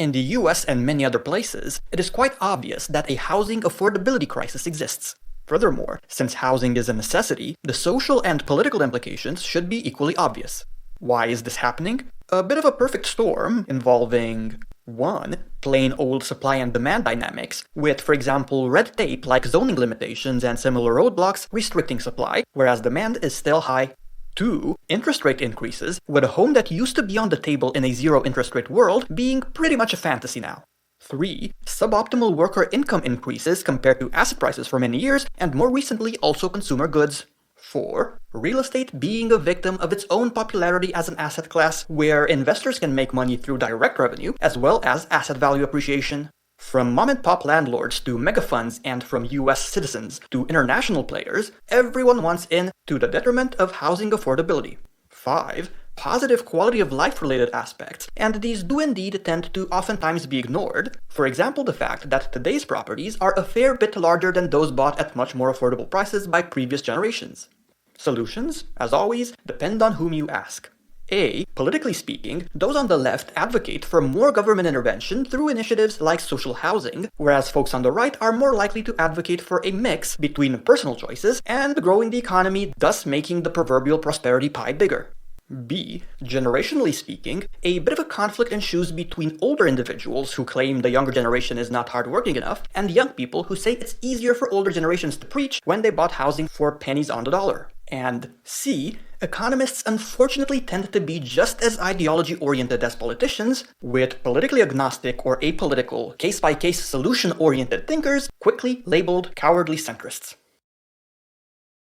In the US and many other places, it is quite obvious that a housing affordability crisis exists. Furthermore, since housing is a necessity, the social and political implications should be equally obvious. Why is this happening? A bit of a perfect storm involving 1. Plain old supply and demand dynamics, with, for example, red tape like zoning limitations and similar roadblocks restricting supply, whereas demand is still high. 2. Interest rate increases, with a home that used to be on the table in a zero interest rate world being pretty much a fantasy now. 3. Suboptimal worker income increases compared to asset prices for many years, and more recently also consumer goods. 4. Real estate being a victim of its own popularity as an asset class, where investors can make money through direct revenue as well as asset value appreciation. From mom-and-pop landlords to megafunds and from US citizens to international players, everyone wants in to the detriment of housing affordability. 5. Positive quality of life related aspects, and these do indeed tend to oftentimes be ignored. For example, the fact that today's properties are a fair bit larger than those bought at much more affordable prices by previous generations. Solutions, as always, depend on whom you ask. Politically speaking, those on the left advocate for more government intervention through initiatives like social housing, whereas folks on the right are more likely to advocate for a mix between personal choices and growing the economy, thus making the proverbial prosperity pie bigger. Generationally speaking, a bit of a conflict ensues between older individuals who claim the younger generation is not hardworking enough, and young people who say it's easier for older generations to preach when they bought housing for pennies on the dollar. And C, economists unfortunately tend to be just as ideology-oriented as politicians, with politically agnostic or apolitical, case-by-case solution-oriented thinkers quickly labeled cowardly centrists.